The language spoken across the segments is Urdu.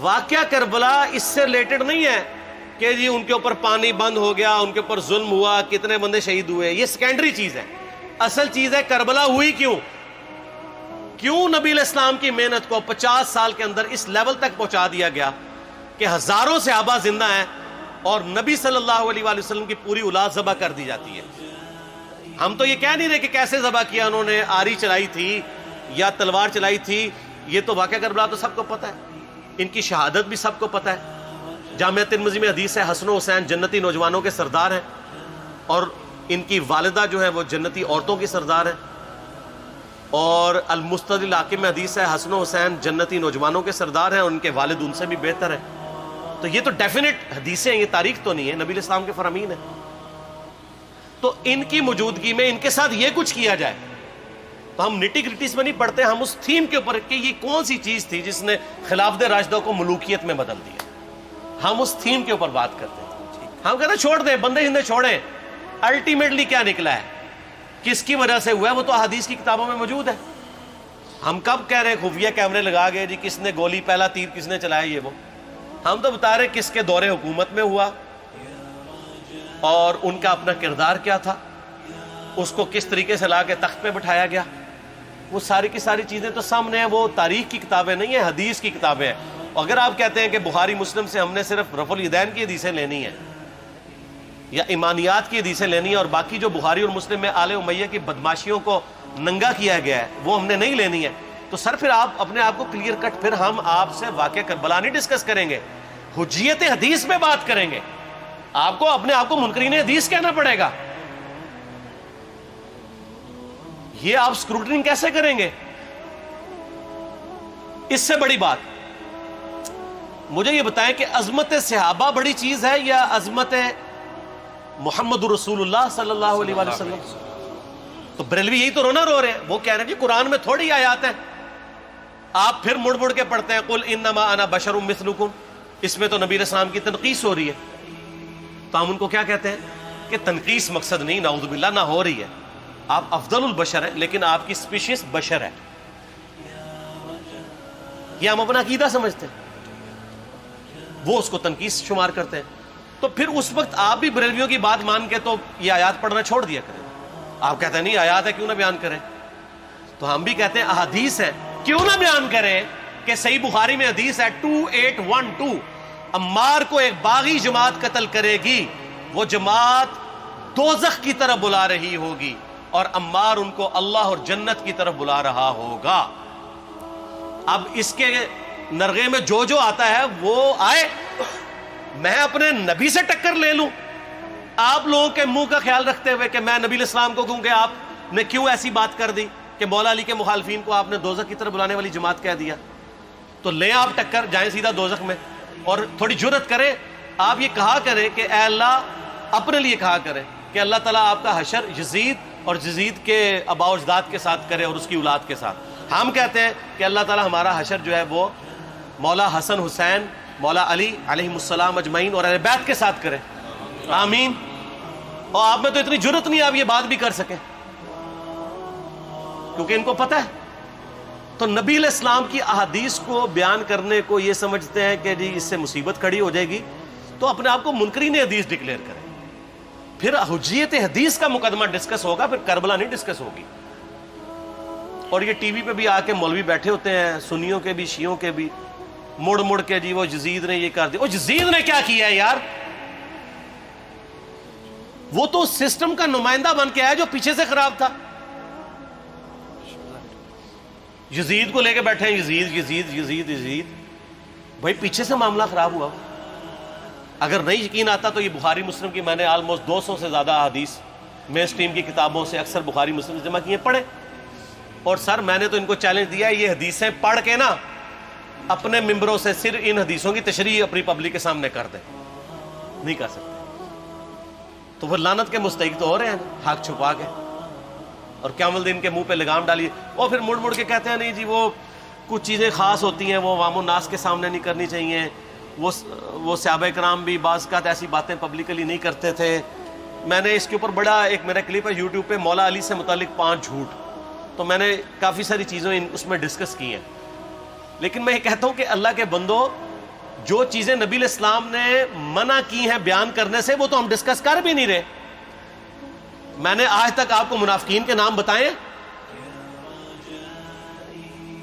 واقعہ کربلا اس سے ریلیٹڈ نہیں ہے کہ جی ان کے اوپر پانی بند ہو گیا، ان کے اوپر ظلم ہوا، کتنے بندے شہید ہوئے، یہ سیکنڈری چیز ہے. اصل چیز ہے کربلا ہوئی کیوں نبی علیہ السلام کی محنت کو 50 سال کے اندر اس لیول تک پہنچا دیا گیا کہ ہزاروں صحابہ زندہ ہیں اور نبی صلی اللہ علیہ وآلہ وسلم کی پوری اولاد ذبح کر دی جاتی ہے. ہم تو یہ کہہ نہیں رہے کہ کیسے ذبح کیا انہوں نے، آری چلائی تھی یا تلوار چلائی تھی، یہ تو واقعہ کربلا تو سب کو پتہ ہے، ان کی شہادت بھی سب کو پتہ ہے. جامعہ ترمذی میں حدیث ہے حسن و حسین جنتی نوجوانوں کے سردار ہیں اور ان کی والدہ جو ہے وہ جنتی عورتوں کی سردار ہیں. اور المستدل حاکم میں حدیث ہے حسن و حسین جنتی نوجوانوں کے سردار ہیں اور ان کے والد ان سے بھی بہتر ہیں. تو یہ تو ڈیفینٹ حدیثیں ہیں، یہ تاریخ تو نہیں ہے، نبی علیہ السلام کے فرامین ہیں. تو ان کی موجودگی میں ان کے ساتھ یہ کچھ کیا جائے تو ہم نٹی گریٹیز میں نہیں پڑھتے، ہم اس تھیم کے اوپر کہ یہ کون سی چیز تھی جس نے خلافت راشدہ کو ملوکیت میں بدل دیا، ہم اس تھیم کے اوپر بات کرتے ہیں. ہم کہتے ہیں چھوڑ دیں، بندے ہندے چھوڑیں. الٹیمیٹلی کیا نکلا ہے، کس کی وجہ سے ہوا ہے، وہ تو احادیث کی کتابوں میں موجود ہے. ہم کب کہہ رہے ہیں خفیہ کیمرے لگا گئے جی کس نے گولی پہلا تیر کس نے چلایا، یہ وہ ہم تو بتا رہے کس کے دور حکومت میں ہوا اور ان کا اپنا کردار کیا تھا، اس کو کس طریقے سے لا کے تخت پہ بٹھایا گیا. وہ ساری کی ساری چیزیں تو سامنے ہیں، وہ تاریخ کی کتابیں نہیں ہیں، حدیث کی کتابیں ہیں. اگر آپ کہتے ہیں کہ بخاری مسلم سے ہم نے صرف رفع الیدین کی حدیثیں لینی ہیں یا ایمانیات کی حدیثیں لینی ہیں اور باقی جو بخاری اور مسلم میں آل امیہ کی بدماشیوں کو ننگا کیا گیا ہے وہ ہم نے نہیں لینی ہے، تو سر پھر آپ اپنے آپ کو کلیئر کٹ، پھر ہم آپ سے واقعہ کربلا نہیں ڈسکس کریں گے، حجیت حدیث میں بات کریں گے. آپ کو اپنے آپ کو منکرین حدیث کہنا پڑے گا. یہ آپ اسکروٹنگ کیسے کریں گے؟ اس سے بڑی بات مجھے یہ بتائیں کہ عظمت صحابہ بڑی چیز ہے یا عظمت محمد رسول اللہ صلی اللہ علیہ وآلہ وسلم؟ تو بریلوی یہی تو رونا رو رہے ہیں، وہ کہہ رہے ہیں جی قرآن میں تھوڑی آیات ہیں. آپ پھر مڑ مڑ کے پڑھتے ہیں قل انما انا بشر مثلکم، اس میں تو نبی علیہ السلام کی تنقیص ہو رہی ہے. تو ہم ان کو کیا کہتے ہیں کہ تنقیص مقصد نہیں، نعوذ باللہ، نہ ہو رہی ہے. آپ افضل البشر ہیں لیکن آپ کی سپیشیز بشر ہے، یہ ہم اپنا عقیدہ سمجھتے ہیں، وہ اس کو تنقیص شمار کرتے ہیں. تو پھر اس وقت آپ بھی بریلویوں کی بات مان کے تو یہ آیات پڑھنا چھوڑ دیا کریں. آپ کہتے ہیں نہیں آیات ہے کیوں نہ بیان کریں، تو ہم بھی کہتے ہیں احادیث ہے کیوں نہ بیان کریں. کہ صحیح بخاری میں حدیث ہے 2812 عمار کو ایک باغی جماعت قتل کرے گی، وہ جماعت دوزخ کی طرف بلا رہی ہوگی اور عمار ان کو اللہ اور جنت کی طرف بلا رہا ہوگا. اب اس کے نرغے میں جو آتا ہے وہ آئے، میں اپنے نبی سے ٹکر لے لوں آپ لوگوں کے منہ کا خیال رکھتے ہوئے کہ میں نبی علیہ السلام کو کہوں کہ آپ نے کیوں ایسی بات کر دی کہ مولا علی کے مخالفین کو آپ نے دوزخ کی طرف بلانے والی جماعت کہہ دیا. تو لیں آپ ٹکر، جائیں سیدھا دوزخ میں. اور تھوڑی جرت کریں، آپ یہ کہا کریں کہ اے اللہ، اپنے لیے کہا کریں کہ اللہ تعالیٰ آپ کا حشر یزید اور یزید کے آباء و اجداد کے ساتھ کرے اور اس کی اولاد کے ساتھ. ہم کہتے ہیں کہ اللہ تعالیٰ ہمارا حشر جو ہے وہ مولا حسن حسین، مولا علی علیہم السلام اجمعین اور اہل بیت کے ساتھ کرے، آمین. اور آپ میں تو اتنی جرت نہیں آپ یہ بات بھی کر سکیں کیونکہ ان کو پتہ ہے. تو نبی علیہ السلام کی احادیث کو بیان کرنے کو یہ سمجھتے ہیں کہ جی اس سے مصیبت کھڑی ہو جائے گی، تو اپنے آپ کو منکرین حدیث ڈکلیئر کریں. پھر حجیت حدیث کا مقدمہ ڈسکس ہوگا، پھر کربلا نہیں ڈسکس ہوگی. اور یہ ٹی وی پہ بھی آ کے مولوی بیٹھے ہوتے ہیں، سنیوں کے بھی شیعوں کے بھی، مڑ مڑ کے جی وہ یزید نے یہ کر دیا. وہ یزید نے کیا کیا ہے یار؟ وہ تو سسٹم کا نمائندہ بن کے آیا جو پیچھے سے خراب تھا. یزید کو لے کے بیٹھے ہیں، یزید یزید یزید یزید. بھائی پیچھے سے معاملہ خراب ہوا. اگر نہیں یقین آتا تو یہ بخاری مسلم کی میں نے آلموسٹ 200 سے زیادہ حدیث مین اسٹریم کی کتابوں سے اکثر بخاری مسلم جمع کیے، پڑھے. اور سر میں نے تو ان کو چیلنج دیا ہے، یہ حدیثیں پڑھ کے نا اپنے ممبروں سے صرف ان حدیثوں کی تشریح اپنی پبلک کے سامنے کر دیں. نہیں کر سکتے تو وہ لعنت کے مستحق تو ہو رہے ہیں حق چھپا کے، اور قیامت دن کے منہ پہ لگام ڈالیے. اور پھر مڑ مڑ کے کہتے ہیں نہیں جی وہ کچھ چیزیں خاص ہوتی ہیں وہ عوام الناس کے سامنے نہیں کرنی چاہیے. وہ صحابہ کرام بھی بعض اوقات ایسی باتیں پبلکلی نہیں کرتے تھے. میں نے اس کے اوپر بڑا ایک میرا کلپ ہے یوٹیوب پہ، مولا علی سے متعلق 5 جھوٹ، تو میں نے کافی ساری چیزیں اس میں ڈسکس کی ہیں. لیکن میں یہ کہتا ہوں کہ اللہ کے بندو، جو چیزیں نبی علیہ السلام نے منع کی ہیں بیان کرنے سے وہ تو ہم ڈسکس کر بھی نہیں رہے. میں نے آج تک آپ کو منافقین کے نام بتائے؟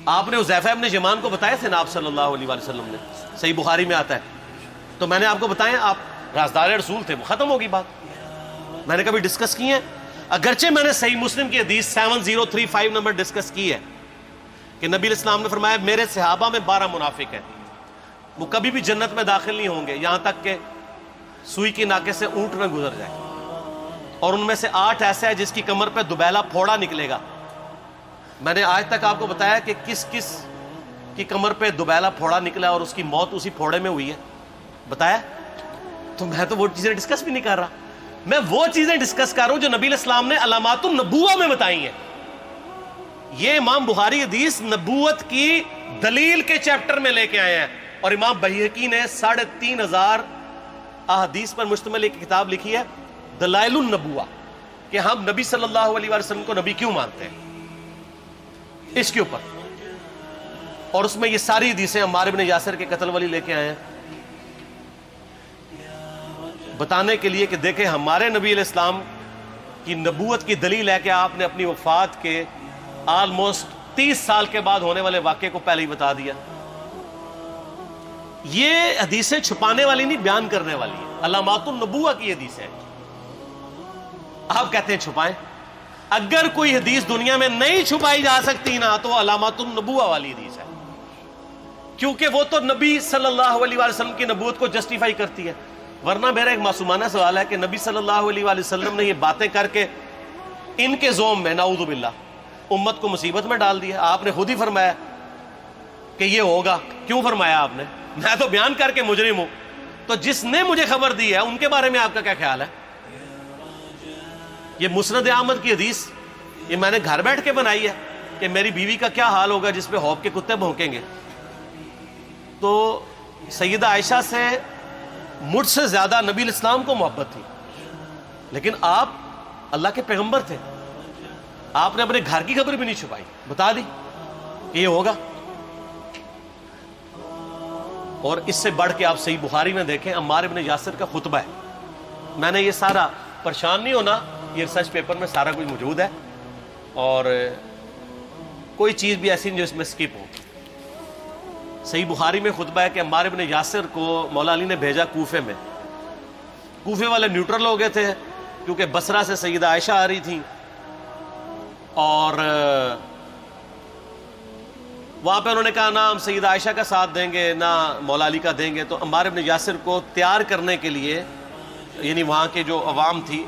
آپ نے حذیفہ ابن یمان کو بتایا تھے نا آپ صلی اللہ علیہ وآلہ وسلم نے, صحیح بخاری میں آتا ہے. تو میں نے آپ کو بتایا, آپ رازدار رسول تھے, وہ ختم ہوگی بات. میں نے کبھی ڈسکس کی ہے؟ اگرچہ میں نے صحیح مسلم کی حدیث 7035 نمبر ڈسکس کی ہے کہ نبی علیہ السلام نے فرمایا میرے صحابہ میں 12 منافق ہیں, وہ کبھی بھی جنت میں داخل نہیں ہوں گے یہاں تک کہ سوئی کی ناکے سے اونٹ نہ گزر جائے, اور ان میں سے 8 ایسا ہے جس کی کمر پہ دوبیلا پھوڑا نکلے گا. میں نے آج تک آپ کو بتایا کہ کس کس کی کمر پہ دوبیلا پھوڑا نکلا اور اس کی موت اسی پھوڑے میں ہوئی ہے, بتایا؟ تو میں تو وہ چیزیں ڈسکس بھی نہیں کر رہا, میں وہ چیزیں ڈسکس کر رہا ہوں جو نبی علیہ السلام نے علامات النبوہ میں بتائی ہیں. یہ امام بخاری حدیث نبوت کی دلیل کے چیپٹر میں لے کے آئے ہیں, اور امام بہقی نے 3500 احادیث پر مشتمل ایک کتاب لکھی ہے دلائل النبوہ, کہ ہم نبی صلی اللہ علیہ وسلم کو نبی کیوں مانتے ہیں, اس کے اوپر. اور اس میں یہ ساری حدیثیں عمار ابن یاسر کے قتل والی لے کے آئے ہیں, بتانے کے لیے کہ دیکھیں ہمارے نبی علیہ السلام کی نبوت کی دلیل ہے کہ آپ نے اپنی وفات کے آلموسٹ 30 سال کے بعد ہونے والے واقعے کو پہلے ہی بتا دیا. یہ حدیثیں چھپانے والی نہیں, بیان کرنے والی ہیں, علامات النبوہ کی حدیثیں. آپ کہتے ہیں چھپائیں, اگر کوئی حدیث دنیا میں نہیں چھپائی جا سکتی نا تو علامات النبوہ والی حدیث ہے, کیونکہ وہ تو نبی صلی اللہ علیہ وسلم کی نبوت کو جسٹیفائی کرتی ہے. ورنہ میرا ایک معصومانہ سوال ہے کہ نبی صلی اللہ علیہ وسلم نے یہ باتیں کر کے ان کے زوم میں نعوذ باللہ امت کو مصیبت میں ڈال دیا. آپ نے خود ہی فرمایا کہ یہ ہوگا. کیوں فرمایا آپ نے؟ میں تو بیان کر کے مجرم ہوں, تو جس نے مجھے خبر دی ہے ان کے بارے میں آپ کا کیا خیال ہے؟ یہ مسند احمد کی حدیث یہ میں نے گھر بیٹھ کے بنائی ہے کہ میری بیوی کا کیا حال ہوگا جس پہ خوف کے کتے بھونکیں گے. تو سیدہ عائشہ سے مجھ سے زیادہ نبی علیہ السلام کو محبت تھی, لیکن آپ اللہ کے پیغمبر تھے, آپ نے اپنے گھر کی خبر بھی نہیں چھپائی, بتا دی کہ یہ ہوگا. اور اس سے بڑھ کے آپ صحیح بخاری میں دیکھیں عمار ابن یاسر کا خطبہ ہے. میں نے یہ سارا, پریشان نہیں ہونا, یہ ریسرچ پیپر میں سارا کچھ موجود ہے, اور کوئی چیز بھی ایسی نہیں جو اس میں سکپ ہو. صحیح بخاری میں خطبہ ہے کہ عمار ابن یاسر کو مولا علی نے بھیجا کوفے میں. کوفے والے نیوٹرل ہو گئے تھے کیونکہ بصرہ سے سیدہ عائشہ آ رہی تھیں, اور وہاں پہ انہوں نے کہا نہ ہم سیدہ عائشہ کا ساتھ دیں گے نہ مولا علی کا دیں گے. تو عمار ابن یاسر کو تیار کرنے کے لیے, یعنی وہاں کے جو عوام تھی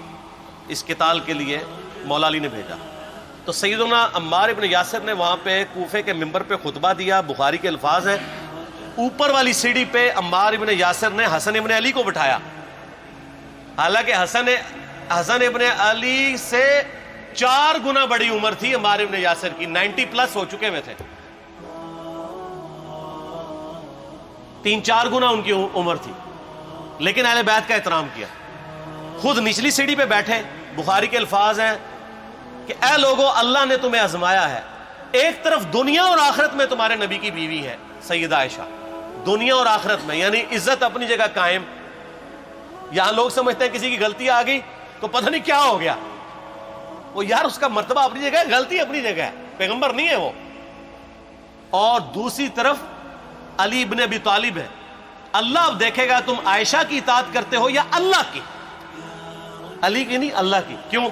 اس قتال کے لیے, مولا علی نے بھیجا. تو سیدنا عمار ابن یاسر نے وہاں پہ کوفے کے منبر پہ خطبہ دیا. بخاری کے الفاظ ہیں, اوپر والی سیڑھی پہ عمار ابن یاسر نے حسن ابن علی کو بٹھایا, حالانکہ حسن ابن علی سے 4 گنا بڑی عمر تھی عمار ابن یاسر کی, 90 پلس ہو چکے ہوئے تھے, 3-4 گنا ان کی عمر تھی, لیکن اہل بیت کا احترام کیا. خود نچلی سیڑھی پہ بیٹھے. بخاری کے الفاظ ہیں کہ اے لوگو اللہ نے تمہیں آزمایا ہے, ایک طرف دنیا اور آخرت میں تمہارے نبی کی بیوی ہے سیدہ عائشہ, دنیا اور آخرت میں, یعنی عزت اپنی جگہ قائم. یہاں لوگ سمجھتے ہیں کسی کی غلطی آ گئی تو پتہ نہیں کیا ہو گیا, وہ یار اس کا مرتبہ اپنی جگہ ہے, غلطی اپنی جگہ ہے, پیغمبر نہیں ہے وہ. اور دوسری طرف علی ابن ابی طالب ہے. اللہ اب دیکھے گا تم عائشہ کی اطاعت کرتے ہو یا اللہ کی, علی کی نہیں اللہ کی. کیوں؟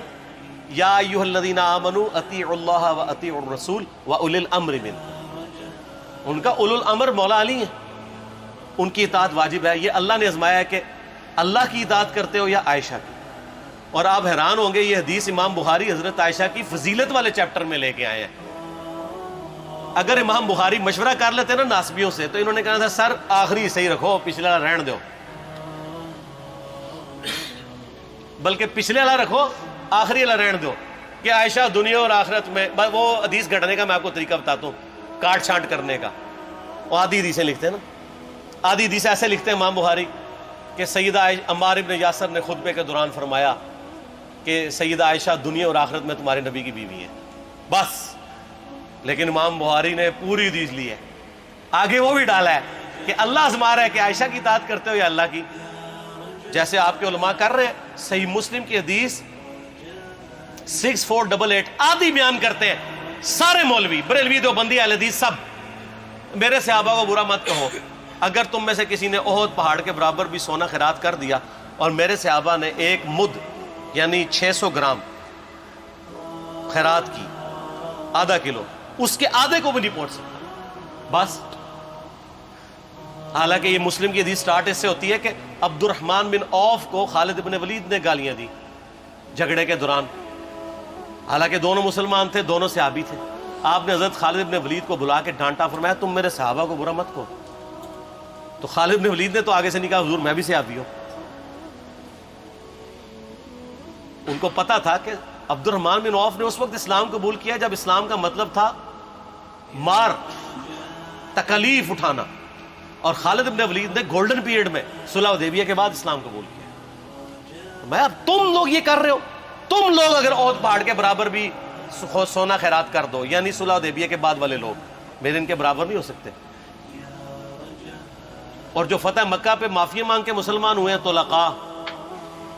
یا ایھا الذین آمنوا اطیعوا اللہ و اطیعوا الرسول و اولی الامر منکم. ان کا اولو الامر مولا علی ہیں, ان کی اطاعت واجب ہے. یہ اللہ نے آزمایا ہے کہ اللہ کی اطاعت کرتے ہو یا عائشہ کی. اور آپ حیران ہوں گے, یہ حدیث امام بخاری حضرت عائشہ کی فضیلت والے چیپٹر میں لے کے آئے ہیں. اگر امام بخاری مشورہ کر لیتے نا ناسبیوں سے تو انہوں نے کہا تھا سر آخری صحیح رکھو, پچھلا رہن دو, بلکہ پچھلے والا رکھو آخری والا رہن دو, کہ عائشہ دنیا اور آخرت میں. وہ حدیث گھڑنے کا میں آپ کو طریقہ بتاتا ہوں, کاٹ چھانٹ کرنے کا. وہ آدھی حدیثیں لکھتے ہیں نا, آدھی حدیث ایسے لکھتے ہیں امام بخاری کہ سیدہ عمار ابن یاسر نے خطبے کے دوران فرمایا کہ سیدہ عائشہ دنیا اور آخرت میں تمہارے نبی کی بیوی ہے, بس. لیکن امام بخاری نے پوری حدیث لی ہے, آگے وہ بھی ڈالا ہے کہ اللہ آزما رہا ہے کہ عائشہ کی اطاعت کرتے ہو یا اللہ کی، جیسے آپ کے علماء کر رہے ہیں۔ صحیح مسلم کی حدیث 6488 آدھی بیان کرتے ہیں سارے مولوی، بریلوی، دیوبندی، اہل حدیث سب، میرے صحابہ کو برا مت کہو، اگر تم میں سے کسی نے احد پہاڑ کے برابر بھی سونا خیرات کر دیا اور میرے صحابہ نے ایک مد یعنی 600 گرام خیرات کی، آدھا کلو، اس کے آدھے کو بھی نہیں پہنچ سکتا بس۔ حالانکہ یہ مسلم کی حدیث سٹارٹ اس سے ہوتی ہے کہ عبد الرحمن بن عوف کو خالد بن ولید نے گالیاں دی جھگڑے کے دوران، حالانکہ دونوں مسلمان تھے، دونوں صحابی تھے۔ آپ نے حضرت خالد بن ولید کو بلا کے ڈانٹا، فرمایا تم میرے صحابہ کو برا مت کہو۔ تو خالد بن ولید نے تو آگے سے نہیں کہا حضور میں بھی صحابی ہوں۔ ان کو پتا تھا کہ عبد الرحمن بن عوف نے اس وقت اسلام قبول کیا جب اسلام کا مطلب تھا مار، تکلیف اٹھانا، اور خالد بن ولید نے گولڈن پیریڈ میں صلح حدیبیہ کے بعد اسلام قبول کیا۔ میں اب تم لوگ یہ کر رہے ہو، تم لوگ اگر احد پہاڑ کے برابر بھی سونا خیرات کر دو، یعنی صلح حدیبیہ کے بعد والے لوگ میرے ان کے برابر نہیں ہو سکتے۔ اور جو فتح مکہ پہ معافی مانگ کے مسلمان ہوئے ہیں طلقاء،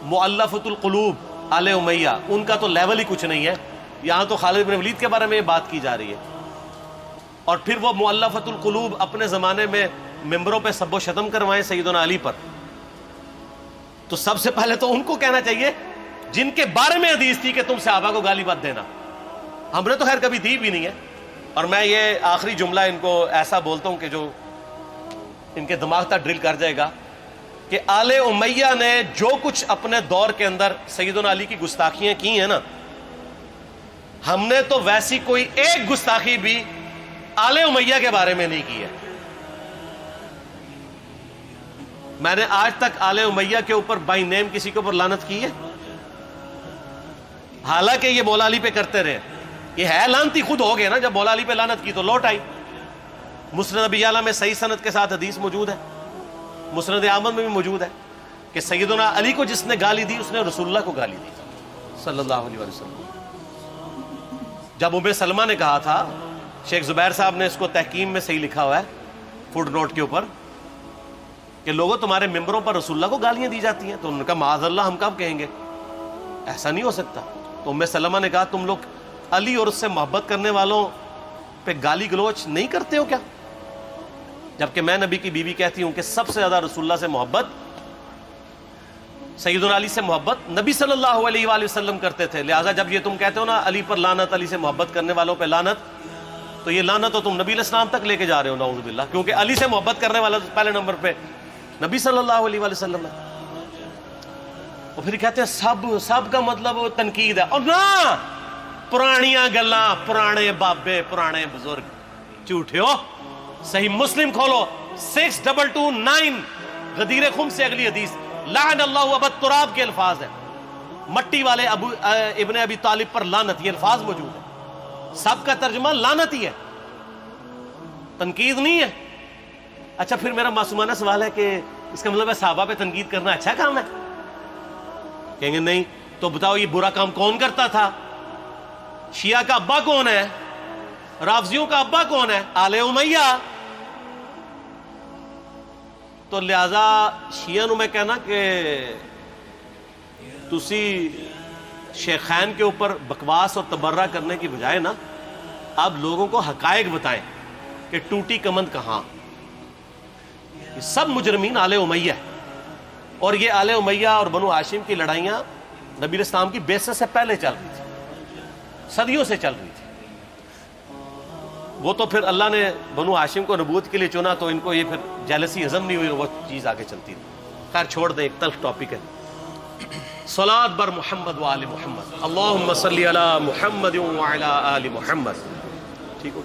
مؤلفۃ القلوب آل امیہ، ان کا تو لیول ہی کچھ نہیں ہے۔ یہاں تو خالد بن ولید کے بارے میں یہ بات کی جا رہی ہے، اور پھر وہ مؤلفۃ القلوب اپنے زمانے میں ممبروں پہ سب و شتم کروائیں سیدنا علی پر، تو سب سے پہلے تو ان کو کہنا چاہیے جن کے بارے میں حدیث تھی کہ تم صحابہ کو گالی مت دینا۔ ہم نے تو خیر کبھی دی بھی نہیں ہے۔ اور میں یہ آخری جملہ ان کو ایسا بولتا ہوں کہ جو ان کے دماغ تک ڈرل کر جائے گا کہ آل امیہ نے جو کچھ اپنے دور کے اندر سیدنا علی کی گستاخیاں کی ہیں نا، ہم نے تو ویسی کوئی ایک گستاخی بھی آل امیہ کے بارے میں نہیں کی ہے۔ میں نے آج تک آل امیہ کے اوپر بائی نیم کسی کے اوپر لعنت کی ہے؟ حالانکہ یہ مولا علی پہ کرتے رہے، یہ ہے لعنتی خود ہو گئے نا، جب مولا علی پہ لعنت کی تو لوٹ آئی۔ مسند ابی یعلا میں صحیح سند کے ساتھ حدیث موجود ہے، مسند احمد میں بھی موجود ہے کہ سیدنا علی کو جس نے گالی دی اس نے رسول اللہ کو گالی دی صلی اللہ علیہ وسلم۔ جب ام سلمہ نے کہا تھا، شیخ زبیر صاحب نے اس کو تحکیم میں صحیح لکھا ہوا ہے فوٹ نوٹ کے اوپر، کہ لوگوں تمہارے ممبروں پر رسول اللہ کو گالیاں دی جاتی ہیں، تو انہوں نے کہا معاذ اللہ، ہم کب کہیں گے، ایسا نہیں ہو سکتا۔ تو ام سلمہ نے کہا تم لوگ علی اور اس سے محبت کرنے والوں پہ گالی گلوچ نہیں کرتے ہو کیا؟ جبکہ میں نبی کی بیوی کہتی ہوں کہ سب سے زیادہ رسول اللہ سے محبت، سیدنا علی سے محبت نبی صلی اللہ علیہ وآلہ وسلم کرتے تھے۔ لہٰذا جب یہ تم کہتے ہو نا علی پر لعنت، علی سے محبت کرنے والوں پہ لعنت، تو یہ لعنت تو تم نبی علیہ السلام تک لے کے جا رہے ہو نعوذ باللہ، کیونکہ علی سے محبت کرنے والا پہلے نمبر پہ نبی صلی اللہ علیہ وآلہ وسلم ہے۔ اور پھر کہتے ہیں سب کا مطلب تنقید ہے، اور نہ پرانیاں گلاں، پرانے بابے، پرانے بزرگ، جھوٹے ہو۔ صحیح مسلم کھولو 6229 غدیر خم سے اگلی حدیث، لعن اللہ ابا التراب کے الفاظ ہیں، مٹی والے ابن ابی طالب پر لعنت، یہ الفاظ موجود ہیں۔ سب کا ترجمہ لعنت ہی ہے، تنقید نہیں ہے۔ اچھا پھر میرا معصومانہ سوال ہے کہ اس کا مطلب ہے صحابہ پہ تنقید کرنا اچھا کام ہے؟ کہیں گے نہیں، تو بتاؤ یہ برا کام کون کرتا تھا؟ شیعہ کا ابا کون ہے؟ رافضیوں کا ابا کون ہے؟ آل امیہ۔ تو لہذا شیعہ نو میں کہنا کہ تسی شیخین کے اوپر بکواس اور تبرہ کرنے کی بجائے نا اب لوگوں کو حقائق بتائیں کہ ٹوٹی کمند کہاں۔ یہ سب مجرمین آل امیہ ہے، اور یہ آل امیہ اور بنو ہاشم کی لڑائیاں نبی علیہ السلام کی بعثت سے پہلے چل رہی تھی، صدیوں سے چل رہی تھی۔ وہ تو پھر اللہ نے بنو ہاشم کو نبوت کے لیے چنا تو ان کو یہ پھر جیلسی ہضم نہیں ہوئی، وہ چیز آگے چلتی رہی۔ خیر چھوڑ دیں، ایک تلخ ٹاپک ہے۔ صلاۃ بر محمد و آل محمد، اللہم صلی علی محمد و علی آل محمد۔ ٹھیک ہو؟